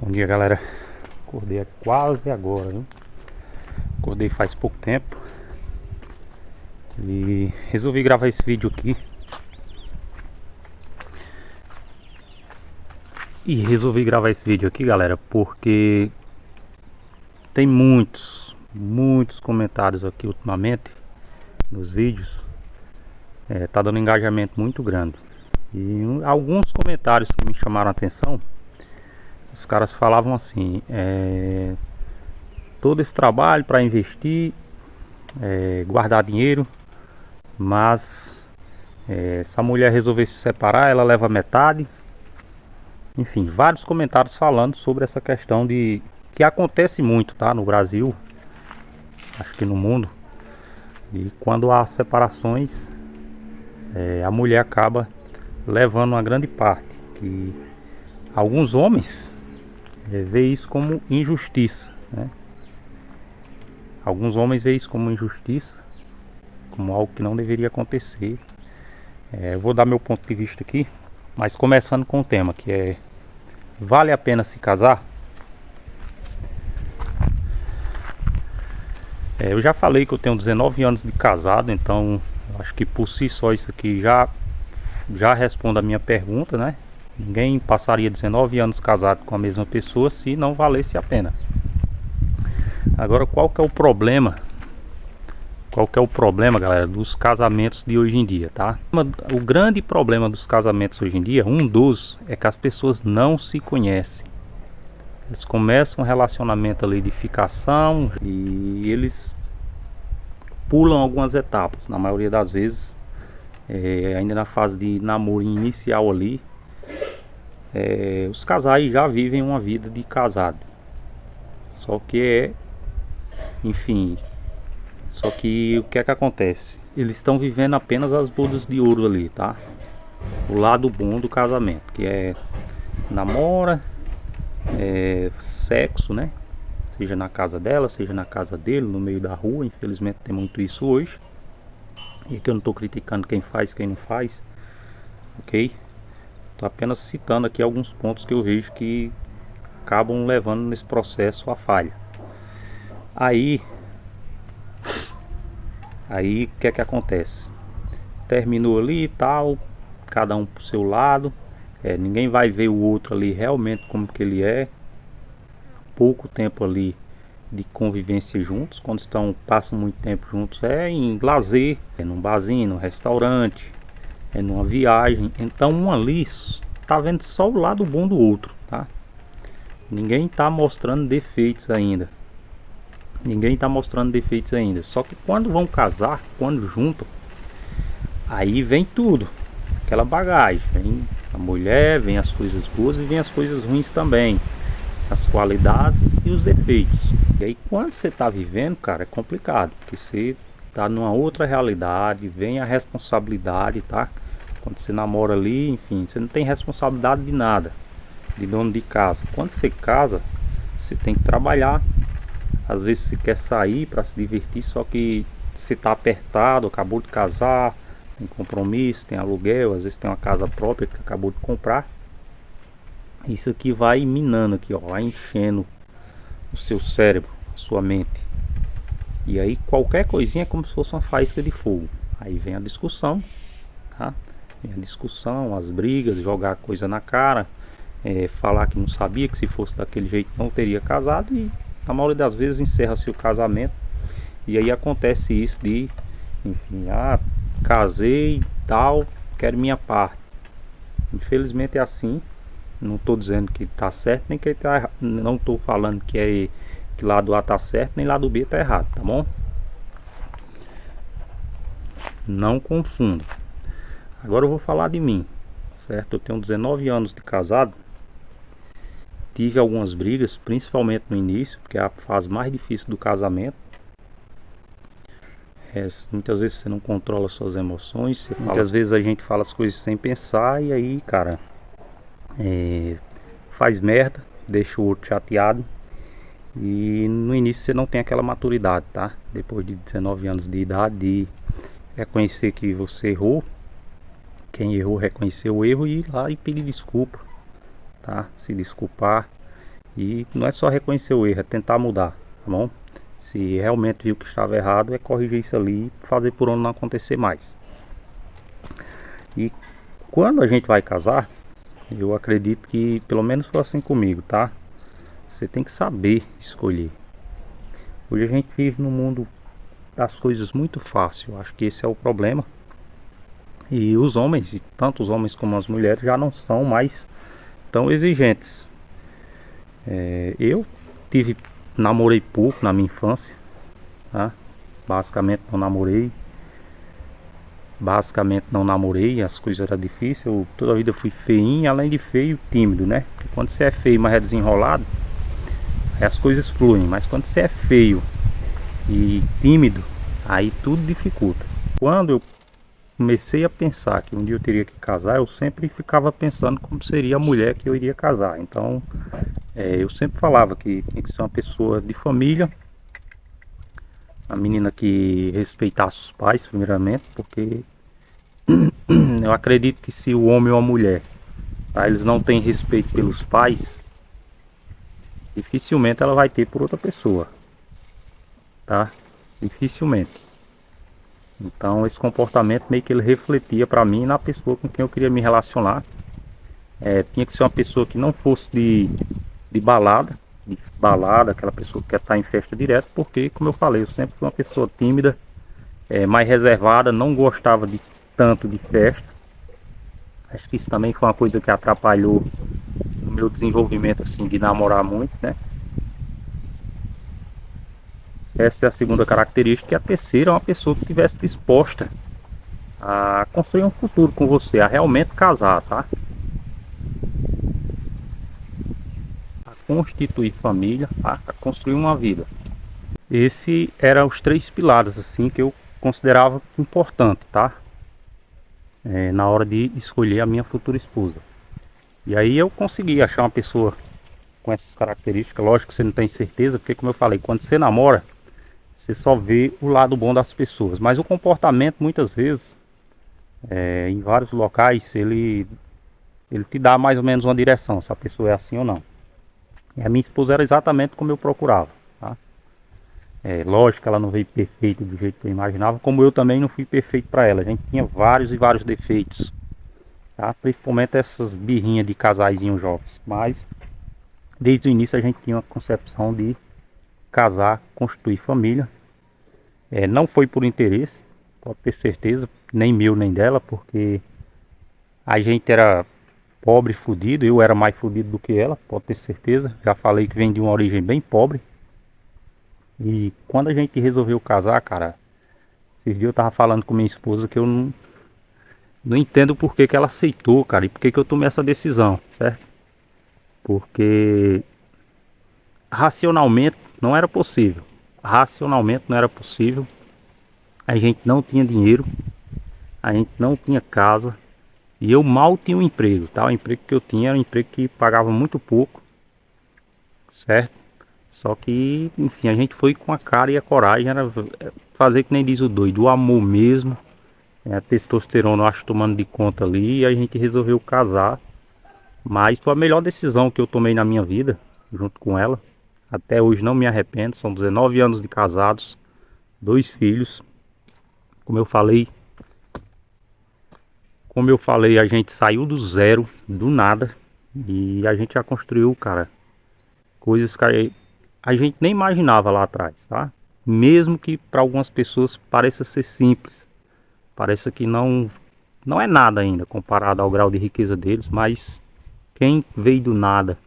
Bom dia, galera. Acordei quase agora, viu? Acordei faz pouco tempo e resolvi gravar esse vídeo aqui. Galera, porque tem muitos comentários aqui ultimamente nos vídeos. Tá dando engajamento muito grande. E alguns comentários que me chamaram a atenção, os caras falavam assim: todo esse trabalho para investir, guardar dinheiro, mas se a mulher resolver se separar, ela leva metade. Enfim, vários comentários falando sobre essa questão de que acontece muito, tá, no Brasil, acho que no mundo. E quando há separações, a mulher acaba levando uma grande parte. Que alguns homens veem isso como injustiça, né? Alguns homens veem isso como injustiça, como algo que não deveria acontecer. Eu vou dar meu ponto de vista aqui, mas começando com o tema, que é: vale a pena se casar? Eu já falei que eu tenho 19 anos de casado, então acho que por si só isso aqui já responde a minha pergunta, né? Ninguém passaria 19 anos casado com a mesma pessoa se não valesse a pena. Agora, qual que é o problema? Qual que é o problema, galera, dos casamentos de hoje em dia, tá? O grande problema dos casamentos hoje em dia, é que as pessoas não se conhecem. Eles começam um relacionamento ali de ficação e eles pulam algumas etapas. Na maioria das vezes, ainda na fase de namoro inicial ali, os casais já vivem uma vida de casado. Só que Só que o que é que acontece? Eles estão vivendo apenas as bodas de ouro ali, tá? O lado bom do casamento, que é namora, sexo, né? Seja na casa dela, seja na casa dele, no meio da rua. Infelizmente tem muito isso hoje. E aqui eu não estou criticando quem faz, quem não faz, ok? Estou apenas citando aqui alguns pontos que eu vejo que acabam levando nesse processo a falha. Aí o que é que acontece? Terminou ali e tal, cada um pro seu lado, ninguém vai ver o outro ali realmente como que ele é. Pouco tempo ali de convivência juntos, quando passam muito tempo juntos, em lazer, num barzinho, num restaurante, numa viagem. Então um ali tá vendo só o lado bom do outro, tá? Ninguém tá mostrando defeitos ainda. Só que quando vão casar, quando juntam, aí vem tudo, aquela bagagem. Vem a mulher, vem as coisas boas e vem as coisas ruins também, as qualidades e os defeitos. E aí quando você tá vivendo, cara, é complicado, porque você tá numa outra realidade, vem a responsabilidade, tá? Quando você namora ali, enfim, você não tem responsabilidade de nada, de dono de casa. Quando você casa, você tem que trabalhar. Às vezes você quer sair para se divertir, só que você tá apertado, acabou de casar, tem compromisso, tem aluguel, às vezes tem uma casa própria que acabou de comprar. Isso aqui vai minando aqui, ó, vai enchendo o seu cérebro, a sua mente. E aí qualquer coisinha é como se fosse uma faísca de fogo. Aí vem a discussão, tá? Vem a discussão, as brigas, jogar coisa na cara, falar que não sabia, que se fosse daquele jeito não teria casado, e na maioria das vezes encerra-se o casamento. E aí acontece isso de, enfim, casei tal, quero minha parte. Infelizmente é assim. Não estou dizendo que tá certo, nem que tá errado. Não estou falando que lado A tá certo, nem lado B tá errado, tá bom? Não confunda. Agora eu vou falar de mim, certo? Eu tenho 19 anos de casado. Tive algumas brigas, principalmente no início, porque é a fase mais difícil do casamento. Muitas vezes você não controla suas emoções, muitas vezes a gente fala as coisas sem pensar, e aí, cara, faz merda, deixa o outro chateado. E no início você não tem aquela maturidade, tá? Depois de 19 anos de idade, de reconhecer que você errou. Quem errou, reconhecer o erro e ir lá e pedir desculpa, tá? Se desculpar E não é só reconhecer o erro, é tentar mudar, tá bom? Se realmente viu que estava errado, é corrigir isso ali e fazer por onde não acontecer mais. E quando a gente vai casar, eu acredito que pelo menos foi assim comigo, tá? Você tem que saber escolher. Hoje a gente vive num mundo das coisas muito fácil. Acho que esse é o problema. E os homens, e tanto os homens como as mulheres, já não são mais tão exigentes. Eu namorei pouco na minha infância, tá? Basicamente não namorei. Basicamente não namorei, as coisas eram difíceis. Eu toda a vida fui feinho, além de feio, tímido, né? Porque quando você é feio, mas é desenrolado, aí as coisas fluem. Mas quando você é feio e tímido, aí tudo dificulta. Quando eu comecei a pensar que um dia eu teria que casar, eu sempre ficava pensando como seria a mulher que eu iria casar. Então, eu sempre falava que tinha que ser uma pessoa de família, uma menina que respeitasse os pais, primeiramente, porque eu acredito que se o homem ou a mulher, tá, eles não têm respeito pelos pais, dificilmente ela vai ter por outra pessoa, tá? Dificilmente. Então, esse comportamento meio que ele refletia para mim na pessoa com quem eu queria me relacionar. Tinha que ser uma pessoa que não fosse de balada, aquela pessoa que quer estar em festa direto, porque, como eu falei, eu sempre fui uma pessoa tímida, mais reservada, não gostava de tanto de festa. Acho que isso também foi uma coisa que atrapalhou no meu desenvolvimento, assim, de namorar muito, né? Essa é a segunda característica. E a terceira é uma pessoa que estivesse disposta a construir um futuro com você, a realmente casar, tá? A constituir família, tá? A construir uma vida. Esse eram os três pilares assim que eu considerava importante, tá? Na hora de escolher a minha futura esposa. E aí eu consegui achar uma pessoa com essas características. Lógico que você não tem certeza, porque como eu falei, quando você namora, você só vê o lado bom das pessoas. Mas o comportamento muitas vezes, em vários locais, ele te dá mais ou menos uma direção, se a pessoa é assim ou não. E a minha esposa era exatamente como eu procurava, tá? Lógico que ela não veio perfeita do jeito que eu imaginava, como eu também não fui perfeito para ela. A gente tinha vários e vários defeitos, tá? Principalmente essas birrinhas de casaizinhos jovens. Mas desde o início a gente tinha uma concepção de casar, constituir família. Não foi por interesse, pode ter certeza, nem meu nem dela, porque a gente era pobre, fudido. Eu era mais fudido do que ela, pode ter certeza. Já falei que vem de uma origem bem pobre. E quando a gente resolveu casar, cara, esses dias eu tava falando com minha esposa que eu não entendo por que que ela aceitou, cara, e por que que eu tomei essa decisão, certo? Porque racionalmente não era possível. Racionalmente não era possível. A gente não tinha dinheiro, a gente não tinha casa e eu mal tinha um emprego, tá? O emprego que eu tinha era um emprego que pagava muito pouco, certo? Só que, enfim, a gente foi com a cara e a coragem, era fazer que nem diz o doido, o amor mesmo. A testosterona eu acho tomando de conta ali e a gente resolveu casar. Mas foi a melhor decisão que eu tomei na minha vida, junto com ela. Até hoje não me arrependo, são 19 anos de casados, 2 filhos. Como eu falei, a gente saiu do zero, do nada, e a gente já construiu, cara, coisas que a gente nem imaginava lá atrás, tá? Mesmo que para algumas pessoas pareça ser simples, pareça que não é nada ainda comparado ao grau de riqueza deles, mas quem veio do nada,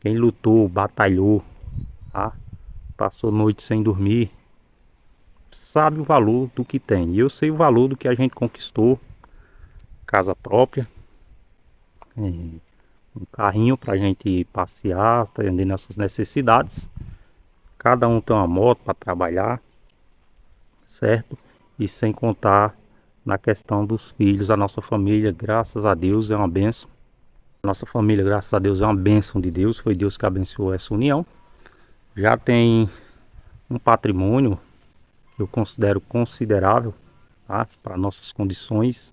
quem lutou, batalhou, tá? Passou noite sem dormir, sabe o valor do que tem. E eu sei o valor do que a gente conquistou, casa própria, um carrinho pra gente passear, atender nossas necessidades. Cada um tem uma moto para trabalhar, certo? E sem contar na questão dos filhos, a nossa família, graças a Deus, é uma bênção. Nossa família, graças a Deus, é uma bênção de Deus. Foi Deus que abençoou essa união. Já tem um patrimônio que eu considero considerável, tá? Para nossas condições,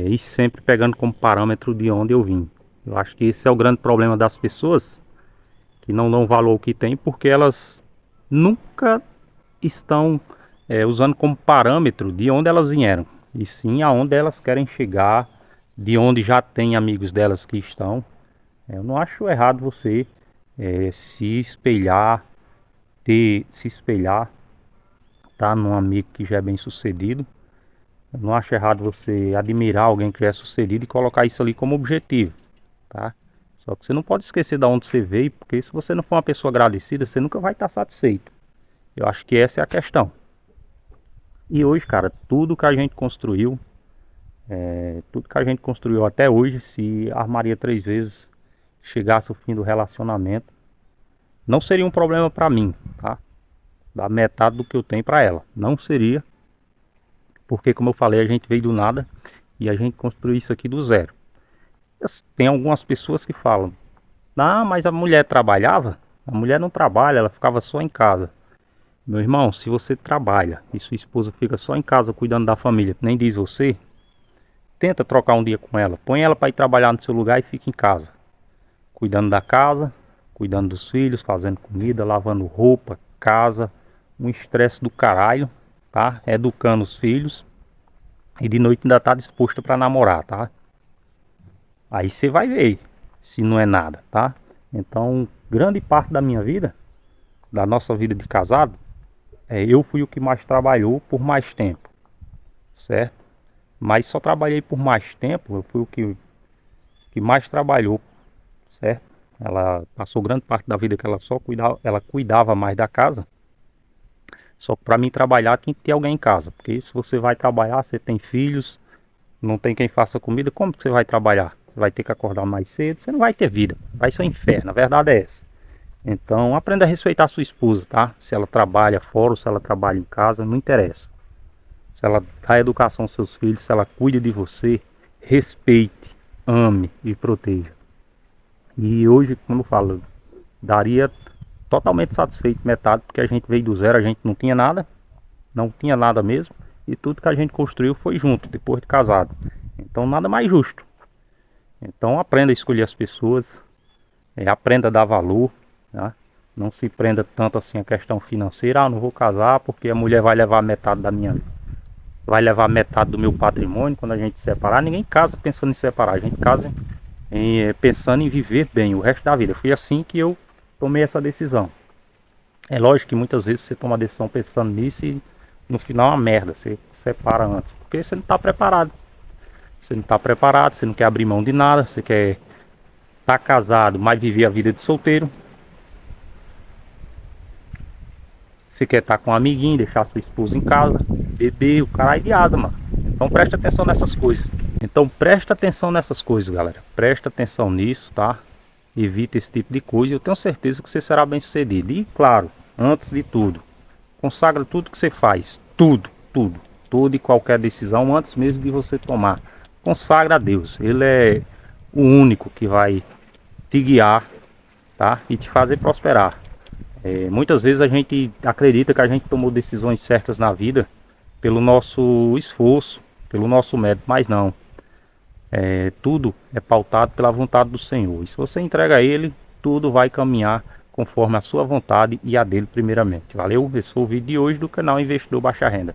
e sempre pegando como parâmetro de onde eu vim. Eu acho que esse é o grande problema das pessoas, que não dão valor ao que tem, porque elas nunca estão usando como parâmetro de onde elas vieram, e sim aonde elas querem chegar, de onde já tem amigos delas que estão. Eu não acho errado você se espelhar, se espelhar, tá, num amigo que já é bem sucedido. Eu não acho errado você admirar alguém que já é sucedido e colocar isso ali como objetivo, tá? Só que você não pode esquecer de onde você veio, porque se você não for uma pessoa agradecida, você nunca vai estar satisfeito. Eu acho que essa é a questão. E hoje, cara, tudo que a gente construiu até hoje, se armaria 3 vezes chegasse o fim do relacionamento, não seria um problema pra mim, tá? Da metade do que eu tenho pra ela. Não seria, porque como eu falei, a gente veio do nada e a gente construiu isso aqui do zero. Tem algumas pessoas que falam: "Ah, mas a mulher trabalhava?" A mulher não trabalha, ela ficava só em casa. Meu irmão, se você trabalha e sua esposa fica só em casa cuidando da família, que nem diz você, tenta trocar um dia com ela. Põe ela para ir trabalhar no seu lugar e fica em casa, cuidando da casa, cuidando dos filhos, fazendo comida, lavando roupa, casa, um estresse do caralho, tá? Educando os filhos e de noite ainda tá disposta para namorar, tá? Aí você vai ver se não é nada, tá? Então, grande parte da minha vida, da nossa vida de casado, eu fui o que mais trabalhou por mais tempo, certo? Mas só trabalhei por mais tempo, eu fui o que mais trabalhou, certo? Ela passou grande parte da vida que ela cuidava mais da casa. Só que para mim trabalhar tinha que ter alguém em casa, porque se você vai trabalhar, você tem filhos, não tem quem faça comida, como que você vai trabalhar? Você vai ter que acordar mais cedo, você não vai ter vida, vai ser um inferno, a verdade é essa. Então aprenda a respeitar a sua esposa, tá? Se ela trabalha fora ou se ela trabalha em casa, não interessa. Se ela dá educação aos seus filhos, se ela cuida de você, respeite, ame e proteja. E hoje, como eu falo, daria totalmente satisfeito metade, porque a gente veio do zero, a gente não tinha nada, não tinha nada mesmo, e tudo que a gente construiu foi junto, depois de casado. Então nada mais justo. Então aprenda a escolher as pessoas, aprenda a dar valor, tá? Não se prenda tanto assim a questão financeira. Ah, não vou casar porque a mulher vai levar metade da minha, vai levar metade do meu patrimônio quando a gente se separar. Ninguém casa pensando em separar, a gente casa pensando em viver bem o resto da vida. Foi assim que eu tomei essa decisão. É lógico que muitas vezes você toma a decisão pensando nisso e no final é uma merda, você separa antes, porque você não está preparado. Você não está preparado, você não quer abrir mão de nada, você quer estar casado, mas viver a vida de solteiro. Você quer estar com um amiguinho, deixar sua esposa em casa, beber, o caralho de asa, mano. Então presta atenção nessas coisas. Então presta atenção nessas coisas, galera. Presta atenção nisso, tá? Evita esse tipo de coisa e eu tenho certeza que você será bem sucedido. E claro, antes de tudo, consagra tudo que você faz. Tudo, tudo. Toda e qualquer decisão antes mesmo de você tomar. Consagra a Deus. Ele é o único que vai te guiar, tá? E te fazer prosperar. Muitas vezes a gente acredita que a gente tomou decisões certas na vida pelo nosso esforço, pelo nosso mérito, mas não. Tudo é pautado pela vontade do Senhor. E se você entrega a Ele, tudo vai caminhar conforme a sua vontade e a dele primeiramente. Valeu? Esse foi o vídeo de hoje do canal Investidor Baixa Renda.